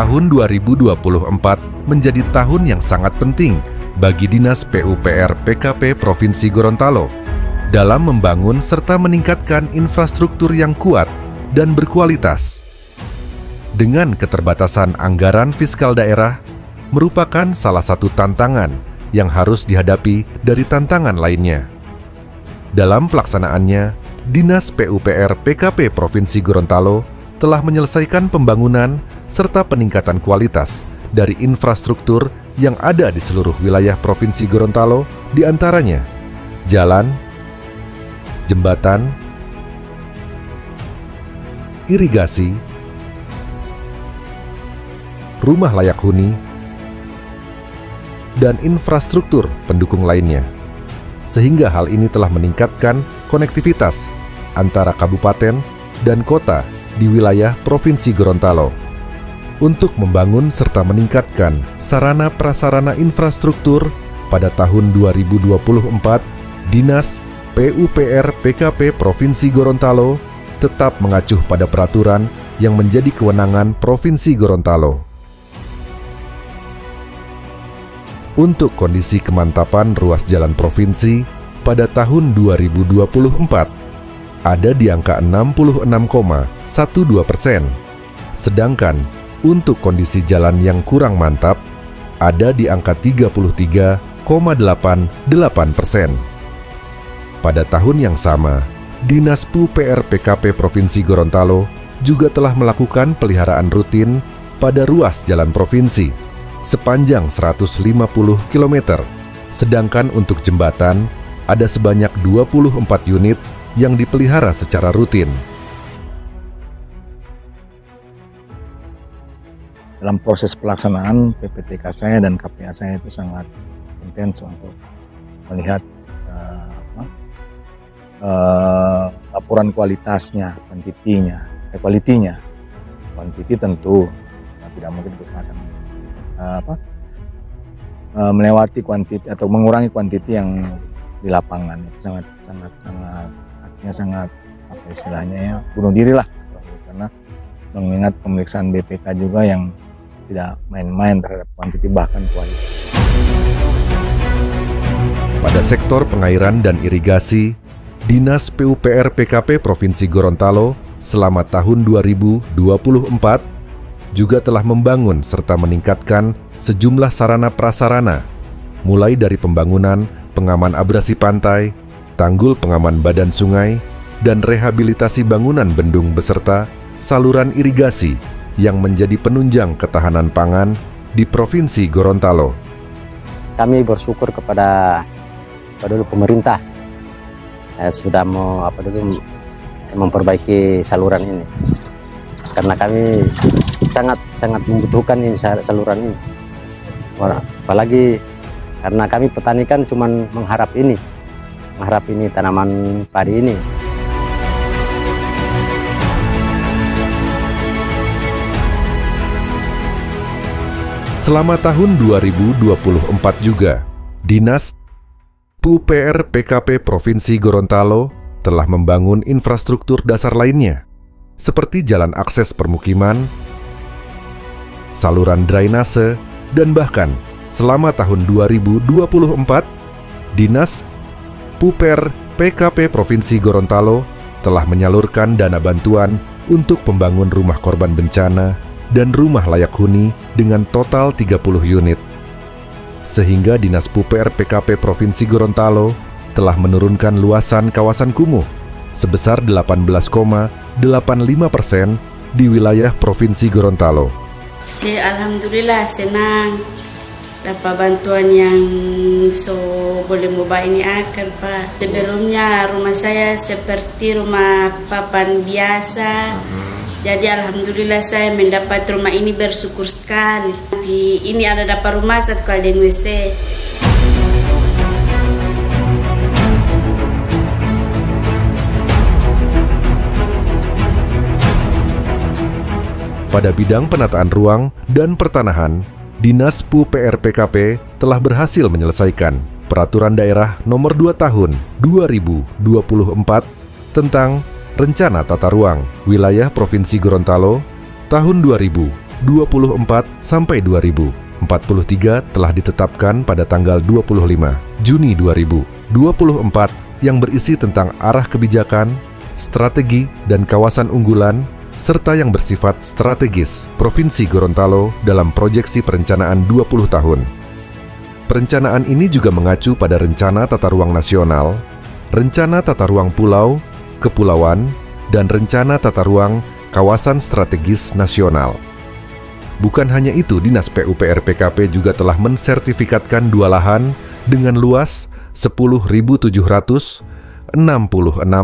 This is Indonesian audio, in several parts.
Tahun 2024 menjadi tahun yang sangat penting bagi Dinas PUPR PKP Provinsi Gorontalo dalam membangun serta meningkatkan infrastruktur yang kuat dan berkualitas. Dengan keterbatasan anggaran fiskal daerah merupakan salah satu tantangan yang harus dihadapi dari tantangan lainnya. Dalam pelaksanaannya, Dinas PUPR PKP Provinsi Gorontalo telah menyelesaikan pembangunan serta peningkatan kualitas dari infrastruktur yang ada di seluruh wilayah Provinsi Gorontalo, di antaranya jalan, jembatan, irigasi, rumah layak huni, dan infrastruktur pendukung lainnya. Sehingga hal ini telah meningkatkan konektivitas antara kabupaten dan kota di wilayah Provinsi Gorontalo. Untuk membangun serta meningkatkan sarana prasarana infrastruktur pada tahun 2024, Dinas PUPR PKP Provinsi Gorontalo tetap mengacuh pada peraturan yang menjadi kewenangan Provinsi Gorontalo. Untuk kondisi kemantapan ruas jalan provinsi pada tahun 2024 ada di angka 66,12%, sedangkan untuk kondisi jalan yang kurang mantap ada di angka 33,88%. Pada tahun yang sama, Dinas PUPR PKP Provinsi Gorontalo juga telah melakukan peliharaan rutin pada ruas jalan provinsi sepanjang 150 km, sedangkan untuk jembatan ada sebanyak 24 unit yang dipelihara secara rutin. Dalam proses pelaksanaan PPTK saya dan KPA saya itu sangat intens untuk melihat laporan kualitasnya, kuantitinya. Kuantiti tentu tidak mungkin kita akan melewati kuantiti atau mengurangi kuantiti yang di lapangan. Itu sangat apa istilahnya ya, bunuh diri lah, karena mengingat pemeriksaan BPK juga yang tidak main-main terhadap kuantiti bahkan kualitas. Pada sektor pengairan dan irigasi, Dinas PUPR PKP Provinsi Gorontalo selama tahun 2024 juga telah membangun serta meningkatkan sejumlah sarana prasarana, mulai dari pembangunan pengaman abrasi pantai, tanggul pengaman badan sungai, dan rehabilitasi bangunan bendung beserta saluran irigasi yang menjadi penunjang ketahanan pangan di Provinsi Gorontalo. Kami bersyukur kepada pemerintah sudah memperbaiki saluran ini, karena kami sangat membutuhkan ini saluran ini. Apalagi karena kami petani kan cuma mengharap ini tanaman padi ini. Selama tahun 2024 juga, Dinas PUPR PKP Provinsi Gorontalo telah membangun infrastruktur dasar lainnya, seperti jalan akses permukiman, saluran drainase, dan bahkan selama tahun 2024, Dinas PUPR PKP Provinsi Gorontalo telah menyalurkan dana bantuan untuk pembangun rumah korban bencana dan rumah layak huni dengan total 30 unit. Sehingga Dinas PUPR PKP Provinsi Gorontalo telah menurunkan luasan kawasan kumuh sebesar 18,85% di wilayah Provinsi Gorontalo. Alhamdulillah senang dapat bantuan yang boleh mengubah ini akan Pak. Sebelumnya rumah saya seperti rumah papan biasa. Jadi alhamdulillah saya mendapat rumah ini, bersyukur sekali. Ini ada dapat rumah satu kali dengan WC. Pada bidang penataan ruang dan pertanahan, Dinas PUPR PKP telah berhasil menyelesaikan Peraturan Daerah Nomor 2 Tahun 2024 tentang Rencana Tata Ruang Wilayah Provinsi Gorontalo tahun 2024 24 sampai 2043 telah ditetapkan pada tanggal 25 Juni 2024 yang berisi tentang arah kebijakan, strategi, dan kawasan unggulan, serta yang bersifat strategis Provinsi Gorontalo dalam proyeksi perencanaan 20 tahun. Perencanaan ini juga mengacu pada Rencana Tata Ruang Nasional, Rencana Tata Ruang Pulau, Kepulauan, dan Rencana Tata Ruang Kawasan Strategis Nasional. Bukan hanya itu, Dinas PUPR PKP juga telah mensertifikatkan 2 lahan dengan luas 10.766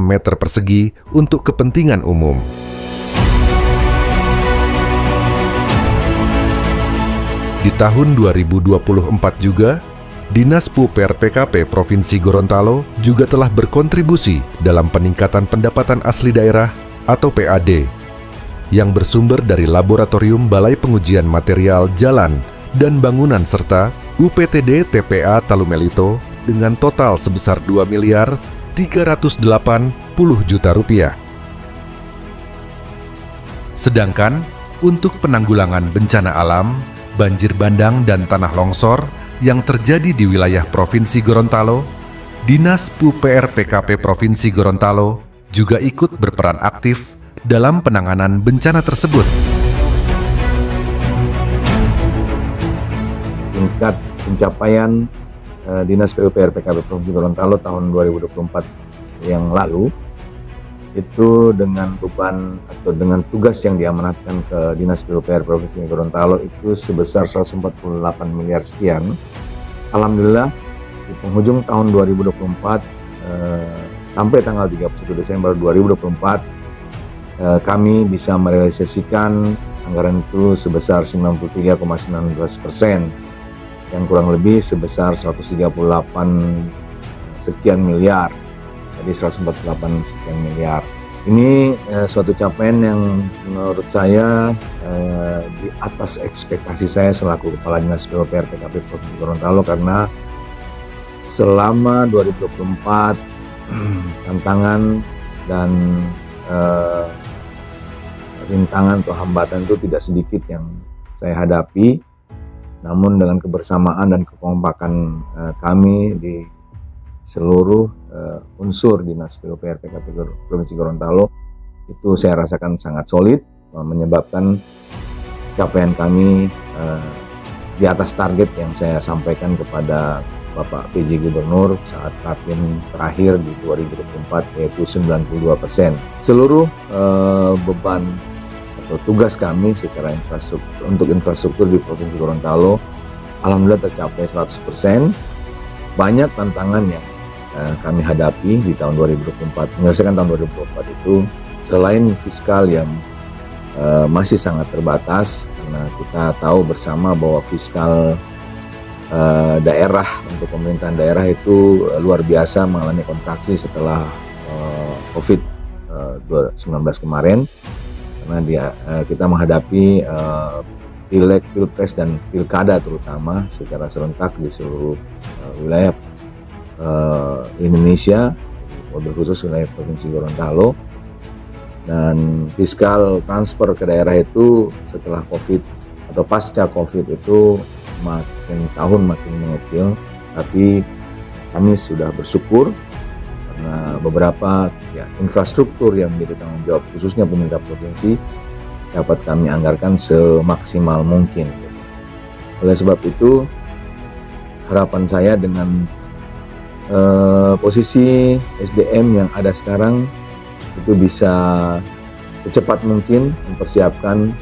meter persegi untuk kepentingan umum. Di tahun 2024 juga, Dinas PUPR PKP Provinsi Gorontalo juga telah berkontribusi dalam peningkatan pendapatan asli daerah atau PAD yang bersumber dari Laboratorium Balai Pengujian Material Jalan dan Bangunan serta UPTD TPA Talumelito dengan total sebesar Rp2.380.000.000. Sedangkan untuk penanggulangan bencana alam, banjir bandang dan tanah longsor yang terjadi di wilayah Provinsi Gorontalo, Dinas PUPR PKP Provinsi Gorontalo juga ikut berperan aktif dalam penanganan bencana tersebut. Tingkat pencapaian Dinas PUPR PKP Provinsi Gorontalo tahun 2024 yang lalu itu dengan beban atau dengan tugas yang diamanatkan ke Dinas PUPR Provinsi Gorontalo itu sebesar 148 miliar sekian. Alhamdulillah di penghujung tahun 2024 sampai tanggal 31 Desember 2024 kami bisa merealisasikan anggaran itu sebesar 93,19%, yang kurang lebih sebesar 138 sekian miliar. Jadi 148 sekian miliar. Ini suatu capaian yang menurut saya di atas ekspektasi saya selaku Kepala Dinas PUPR PKP Provinsi Gorontalo, karena selama 2024 tantangan dan rintangan atau hambatan itu tidak sedikit yang saya hadapi. Namun dengan kebersamaan dan kekompakan kami di seluruh unsur Dinas PUPR PKP Provinsi Gorontalo itu saya rasakan sangat solid, menyebabkan capaian kami di atas target yang saya sampaikan kepada Bapak PJ Gubernur saat Rapim terakhir di 2024, yaitu 92%. Seluruh beban atau tugas kami secara infrastruktur di Provinsi Gorontalo alhamdulillah tercapai 100%. Banyak tantangan yang kami hadapi di tahun 2024, menyelesaikan tahun 2024 itu selain fiskal yang masih sangat terbatas, karena kita tahu bersama bahwa fiskal daerah untuk pemerintahan daerah itu luar biasa mengalami kontraksi setelah COVID-19 kemarin, karena kita menghadapi pileg, pilpres dan pilkada terutama secara serentak di seluruh wilayah Indonesia, wabil khusus wilayah Provinsi Gorontalo. Dan fiskal transfer ke daerah itu setelah COVID atau pasca COVID itu makin tahun makin mengecil, tapi kami sudah bersyukur karena beberapa infrastruktur yang menjadi tanggung jawab khususnya pemerintah provinsi dapat kami anggarkan semaksimal mungkin. Oleh sebab itu, harapan saya dengan posisi SDM yang ada sekarang itu bisa secepat mungkin mempersiapkan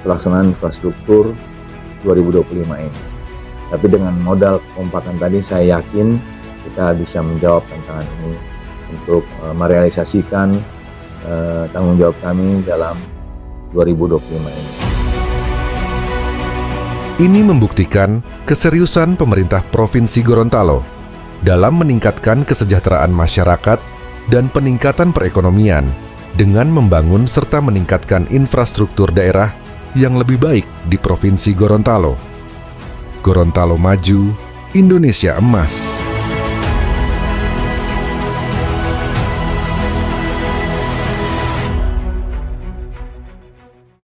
pelaksanaan infrastruktur 2025 ini. Tapi dengan modal kekompakan tadi, saya yakin kita bisa menjawab tantangan ini untuk merealisasikan tanggung jawab kami dalam 2025 ini. Ini membuktikan keseriusan pemerintah Provinsi Gorontalo dalam meningkatkan kesejahteraan masyarakat dan peningkatan perekonomian dengan membangun serta meningkatkan infrastruktur daerah yang lebih baik di Provinsi Gorontalo. Gorontalo maju, Indonesia emas.